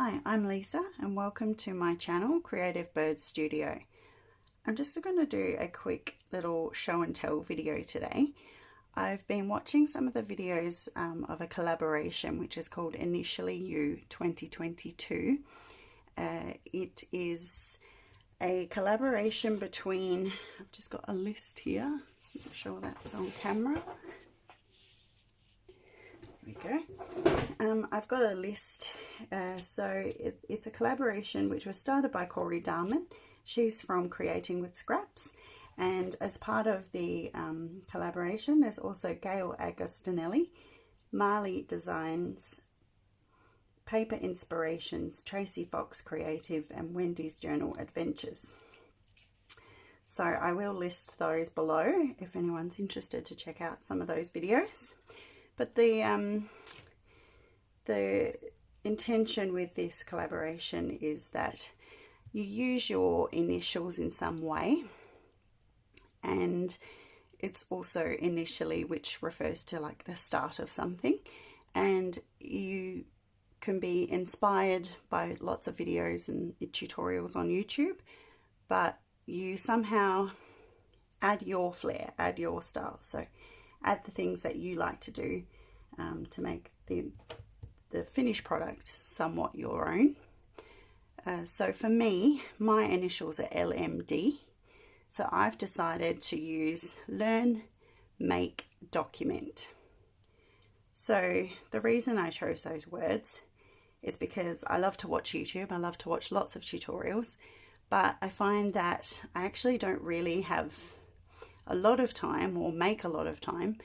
Hi, I'm Lisa and welcome to my channel, Creative Bird Studio. I'm just going to do a quick little show and tell video today. I've been watching some of the videos of a collaboration which is called Initially You 2022. It is a collaboration between, I've just got a list here, make sure that's on camera. There we go. I've got a list, so it's a collaboration which was started by Cori Dahmen. She's from Creating with Scraps, and as part of the collaboration there's also Gayle Agostnelli, Marlies Designs, Paper Inspirations, Tracie Creative, and Wendy's Journal Adventures. So I will list those below if anyone's interested to check out some of those videos. But the intention with this collaboration is that you use your initials in some way, and it's also initially, which refers to like the start of something, and you can be inspired by lots of videos and tutorials on YouTube, but you somehow add your flair, add your style. So add the things that you like to do to make the finished product somewhat your own. So for me, my initials are LMD. So I've decided to use Learn, Make, Document. So the reason I chose those words is because I love to watch YouTube. I love to watch lots of tutorials, but I find that I actually don't really have a lot of time or make a lot of time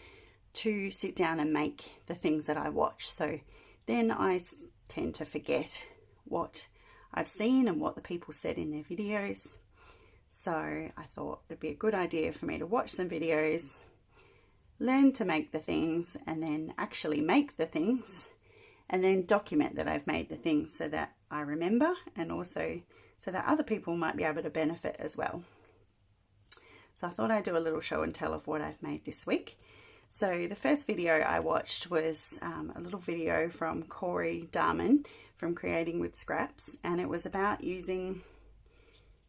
to sit down and make the things that I watch. So then I tend to forget what I've seen and what the people said in their videos. So I thought it'd be a good idea for me to watch some videos, learn to make the things, and then actually make the things, and then document that I've made the things so that I remember, and also so that other people might be able to benefit as well. So I thought I'd do a little show and tell of what I've made this week. So the first video I watched was a little video from Cori Dahmen from Creating with Scraps, and it was about using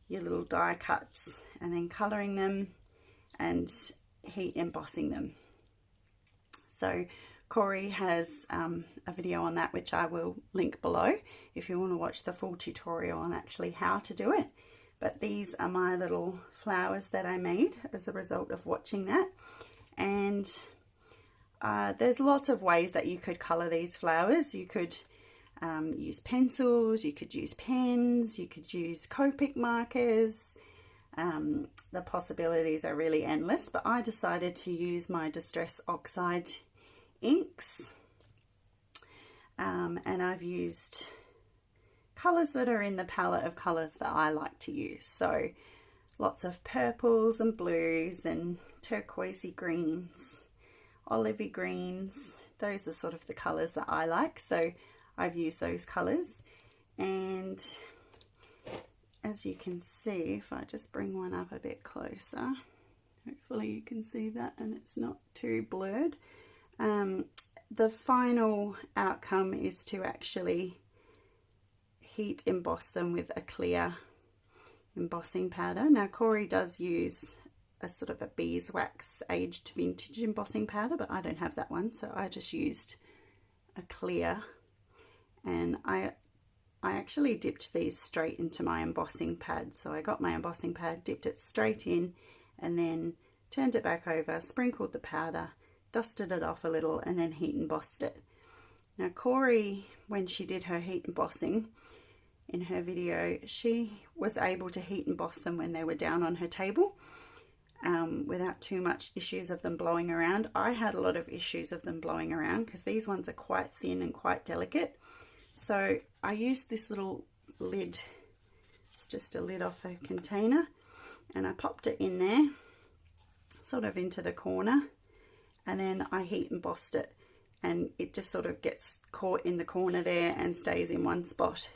your little die cuts and then colouring them and heat embossing them. So Cori has a video on that which I will link below if you want to watch the full tutorial on actually how to do it. But these are my little flowers that I made as a result of watching that. And there's lots of ways that you could colour these flowers. You could use pencils, you could use pens, you could use Copic markers. The possibilities are really endless, but I decided to use my Distress Oxide inks. And I've used colours that are in the palette of colours that I like to use. So lots of purples and blues and turquoisey greens, olivey greens. Those are sort of the colours that I like. So I've used those colours. And as you can see, if I just bring one up a bit closer, hopefully you can see that and it's not too blurred. The final outcome is to actually heat emboss them with a clear embossing powder. Now Cori does use a sort of a beeswax aged vintage embossing powder, but I don't have that one, so I just used a clear, and I actually dipped these straight into my embossing pad. So I got my embossing pad, dipped it straight in, and then turned it back over, sprinkled the powder, dusted it off a little, and then heat embossed it. Now Cori, when she did her heat embossing in her video, she was able to heat emboss them when they were down on her table without too much issues of them blowing around. I had a lot of issues of them blowing around because these ones are quite thin and quite delicate. So I used this little lid, it's just a lid off a container, and I popped it in there, sort of into the corner, and then I heat embossed it, and it just sort of gets caught in the corner there and stays in one spot,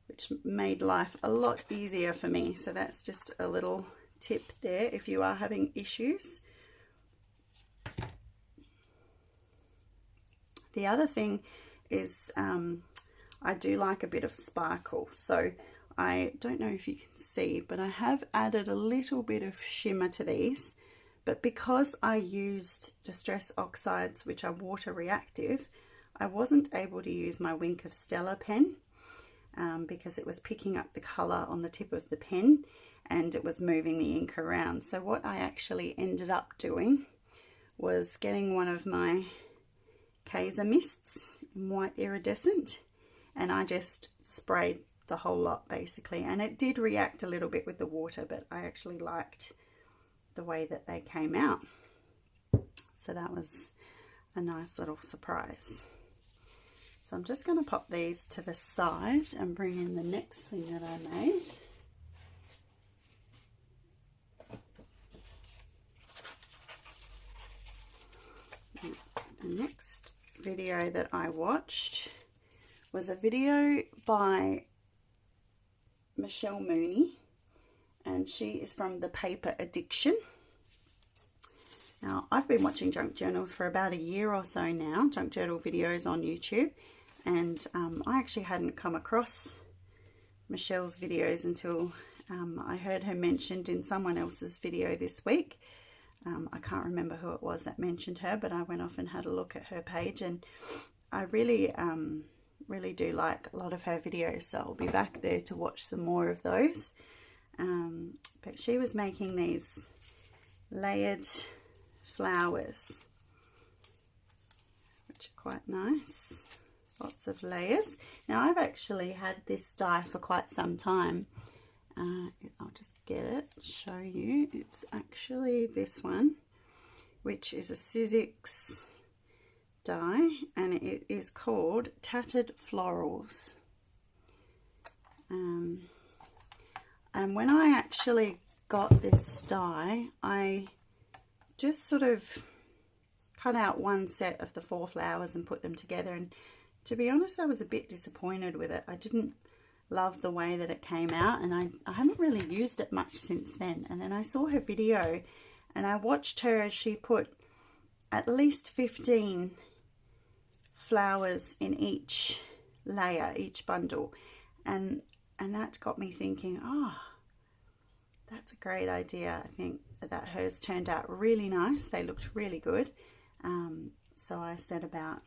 which made life a lot easier for me. So that's just a little tip there if you are having issues. The other thing is I do like a bit of sparkle. So I don't know if you can see, but I have added a little bit of shimmer to these. But because I used Distress Oxides, which are water reactive, I wasn't able to use my Wink of Stella pen because it was picking up the colour on the tip of the pen and it was moving the ink around. So what I actually ended up doing was getting one of my Kaiser mists in white iridescent, and I just sprayed the whole lot basically, and it did react a little bit with the water, but I actually liked the way that they came out. So that was a nice little surprise. So I'm just going to pop these to the side and bring in the next thing that I made. The next video that I watched was a video by Michelle Mooney, and she is from The Paper Addiction. Now, I've been watching junk journals for about a year or so now, junk journal videos on YouTube, and I actually hadn't come across Michelle's videos until I heard her mentioned in someone else's video this week. I can't remember who it was that mentioned her, but I went off and had a look at her page, and I really do like a lot of her videos, so I'll be back there to watch some more of those. But she was making these layered flowers, which are quite nice. Lots of layers. Now, I've actually had this die for quite some time. I'll just get it, show you. It's actually this one, which is a Sizzix die, and it is called Tattered Florals. And when I actually got this die, I just sort of cut out one set of the 4 flowers and put them together, and to be honest, I was a bit disappointed with it. I didn't love the way that it came out, and I haven't really used it much since then. And then I saw her video and I watched her as she put at least 15 flowers in each layer, each bundle, and that got me thinking, oh, that's a great idea. I think that hers turned out really nice. They looked really good. So I set about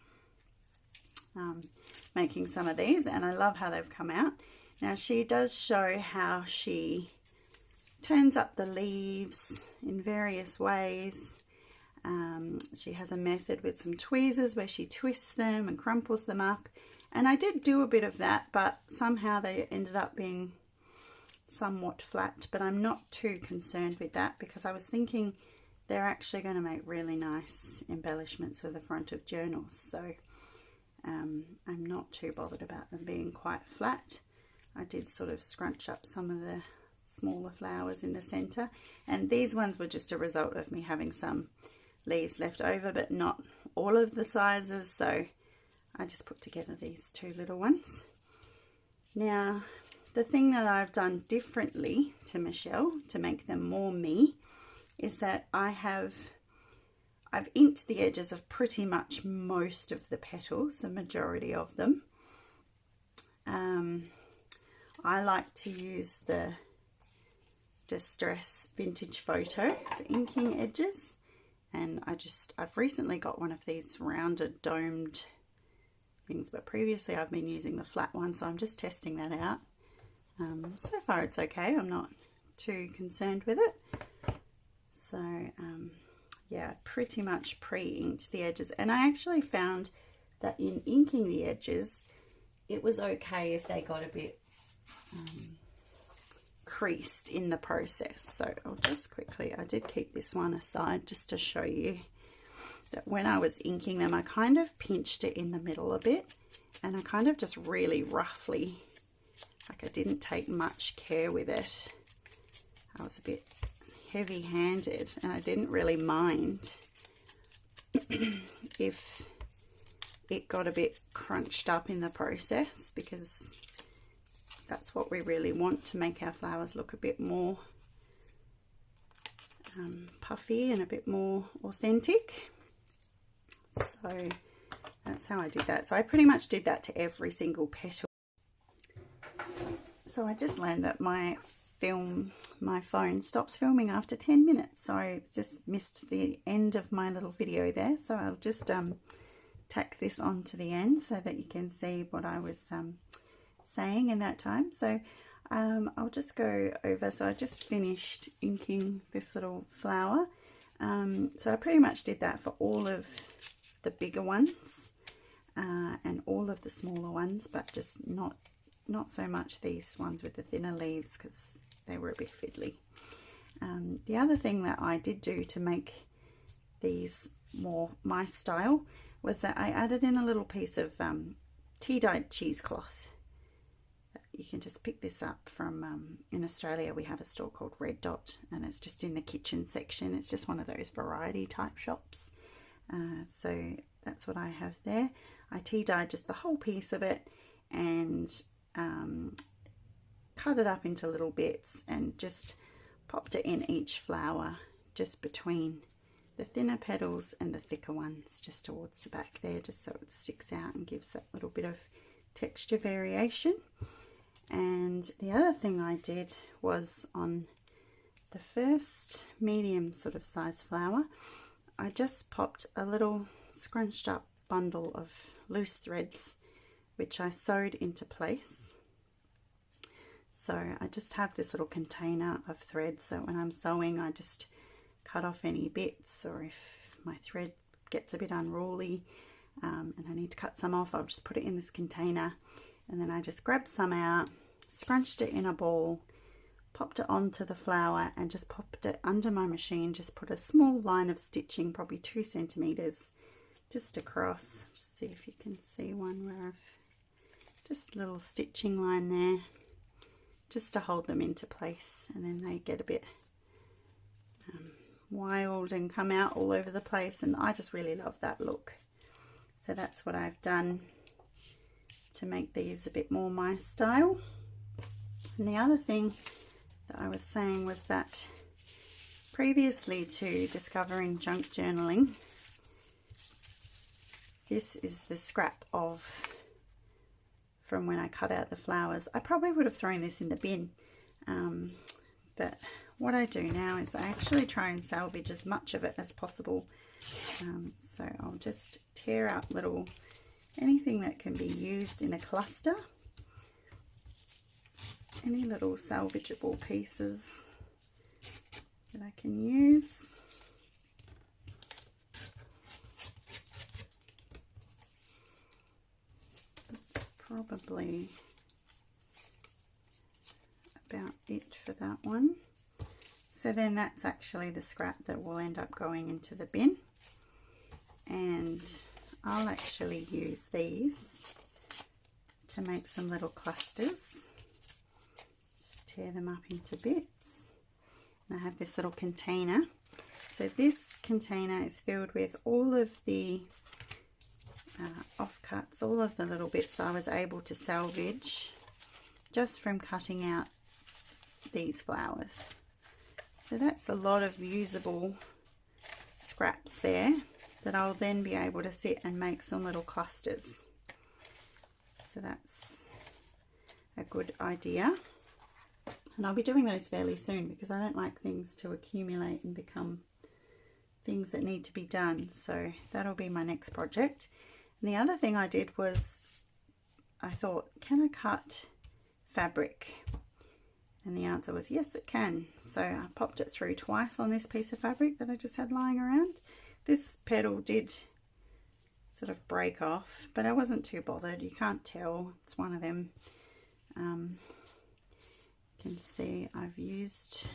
making some of these, and I love how they've come out. Now, she does show how she turns up the leaves in various ways. She has a method with some tweezers where she twists them and crumples them up, and I did do a bit of that, but somehow they ended up being somewhat flat. But I'm not too concerned with that because I was thinking they're actually going to make really nice embellishments for the front of journals, so I'm not too bothered about them being quite flat. I did sort of scrunch up some of the smaller flowers in the center, and these ones were just a result of me having some leaves left over, but not all of the sizes, so I just put together these 2 little ones. Now, the thing that I've done differently to Michelle to make them more me is that I've inked the edges of pretty much most of the petals, the majority of them. I like to use the Distress Vintage Photo for inking edges, and I've recently got one of these rounded domed things, but previously I've been using the flat one, so I'm just testing that out. So far it's okay, I'm not too concerned with it. So yeah, pretty much pre-inked the edges, and I actually found that in inking the edges it was okay if they got a bit creased in the process. So I'll just quickly, I did keep this one aside just to show you that when I was inking them, I kind of pinched it in the middle a bit, and I kind of just really roughly, like I didn't take much care with it. I was a bit heavy-handed, and I didn't really mind if it got a bit crunched up in the process, because that's what we really want to make our flowers look a bit more puffy and a bit more authentic. So that's how I did that. So I pretty much did that to every single petal. So I just learned that my phone stops filming after 10 minutes. So I just missed the end of my little video there. So I'll just tack this on to the end so that you can see what I was saying in that time. So I'll just go over. So I just finished inking this little flower. So I pretty much did that for all of the bigger ones and all of the smaller ones, but just not so much these ones with the thinner leaves because they were a bit fiddly. The other thing that I did do to make these more my style was that I added in a little piece of tea-dyed cheesecloth. You can just pick this up from, in Australia we have a store called Red Dot, and it's just in the kitchen section. It's just one of those variety type shops. So that's what I have there. I tea-dyed just the whole piece of it and cut it up into little bits and just popped it in each flower just between the thinner petals and the thicker ones, just towards the back there, just so it sticks out and gives that little bit of texture variation. And the other thing I did was on the first medium sort of size flower, I just popped a little scrunched up bundle of loose threads which I sewed into place. So I just have this little container of thread, so when I'm sewing I just cut off any bits, or if my thread gets a bit unruly and I need to cut some off, I'll just put it in this container, and then I just grabbed some out, scrunched it in a ball, popped it onto the flower and just popped it under my machine, just put a small line of stitching, probably 2 centimeters just across. Just see if you can see one where I've just a little stitching line there, just to hold them into place, and then they get a bit wild and come out all over the place, and I just really love that look. So that's what I've done to make these a bit more my style. And the other thing that I was saying was that previously to discovering junk journaling, this is the scrap of from when I cut out the flowers. I probably would have thrown this in the bin, but what I do now is I actually try and salvage as much of it as possible. So I'll just tear out anything that can be used in a cluster, any little salvageable pieces that I can use. Probably about it for that one. So then that's actually the scrap that will end up going into the bin, and I'll actually use these to make some little clusters. Just tear them up into bits, and I have this little container. So this container is filled with all of the offcuts, all of the little bits I was able to salvage just from cutting out these flowers. So that's a lot of usable scraps there that I'll then be able to sit and make some little clusters. So that's a good idea, and I'll be doing those fairly soon because I don't like things to accumulate and become things that need to be done. So that'll be my next project. And the other thing I did was I thought, can I cut fabric? And the answer was yes, it can. So I popped it through twice on this piece of fabric that I just had lying around. This petal did sort of break off, but I wasn't too bothered. You can't tell. It's one of them. You can see I've used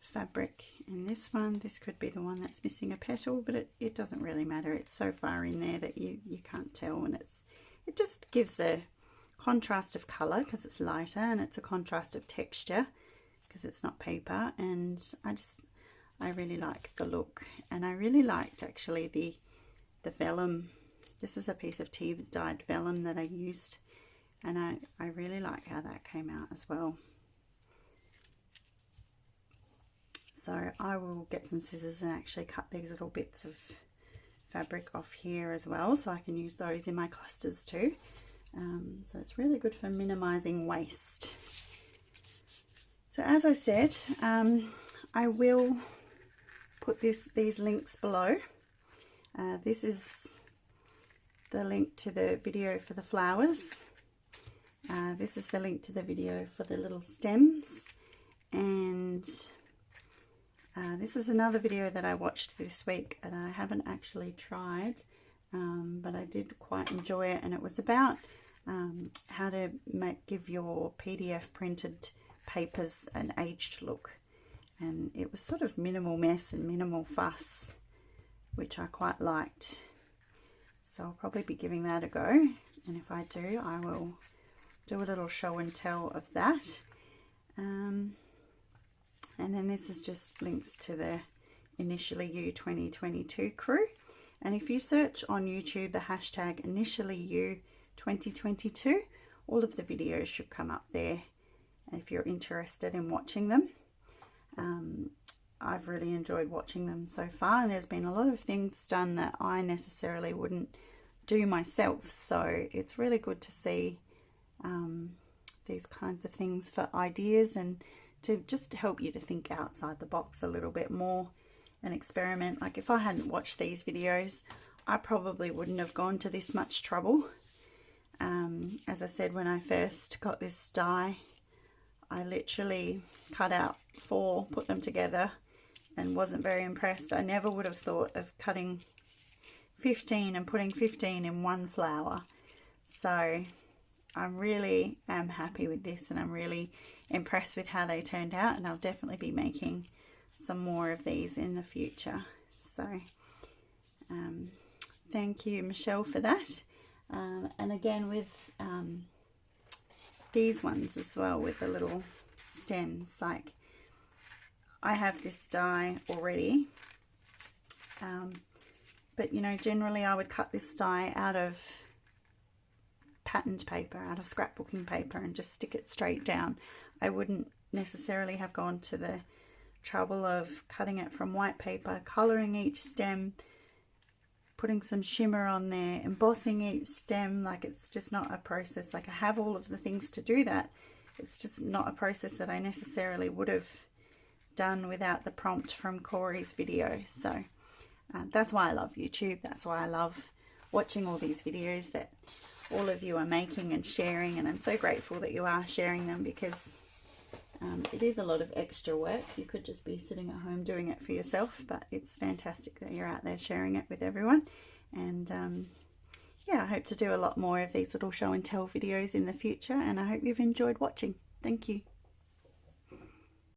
fabric in this one. This could be the one that's missing a petal, but it doesn't really matter. It's so far in there that you can't tell, and it just gives a contrast of color because it's lighter, and it's a contrast of texture because it's not paper. And I really like the look, and I really liked actually the vellum. This is a piece of tea dyed vellum that I used, and I really like how that came out as well. So I will get some scissors and actually cut these little bits of fabric off here as well, so I can use those in my clusters too. So it's really good for minimizing waste. So as I said, I will put these links below. This is the link to the video for the flowers. This is the link to the video for the little stems, and this is another video that I watched this week and I haven't actually tried, but I did quite enjoy it, and it was about how to give your PDF printed papers an aged look, and it was sort of minimal mess and minimal fuss, which I quite liked. So I'll probably be giving that a go, and if I do, I will do a little show and tell of that. And then this is just links to the Initially You 2022 crew, and if you search on YouTube the hashtag Initially You 2022, all of the videos should come up there if you're interested in watching them. I've really enjoyed watching them so far, and there's been a lot of things done that I necessarily wouldn't do myself, so it's really good to see these kinds of things for ideas, and to just help you to think outside the box a little bit more and experiment. Like if I hadn't watched these videos, I probably wouldn't have gone to this much trouble. As I said, when I first got this die, I literally cut out 4, put them together, and wasn't very impressed. I never would have thought of cutting 15 and putting 15 in one flower. So I really am happy with this, and I'm really impressed with how they turned out, and I'll definitely be making some more of these in the future. So thank you, Michelle, for that. And again with these ones as well, with the little stems, like I have this die already, but you know, generally I would cut this die out of patterned paper, out of scrapbooking paper, and just stick it straight down. I wouldn't necessarily have gone to the trouble of cutting it from white paper, colouring each stem, putting some shimmer on there, embossing each stem. Like, it's just not a process. Like, I have all of the things to do that. It's just not a process that I necessarily would have done without the prompt from Cori's video. So that's why I love YouTube. That's why I love watching all these videos that all of you are making and sharing, and I'm so grateful that you are sharing them, because it is a lot of extra work. You could just be sitting at home doing it for yourself, but it's fantastic that you're out there sharing it with everyone. And yeah, I hope to do a lot more of these little show and tell videos in the future, and I hope you've enjoyed watching. Thank you.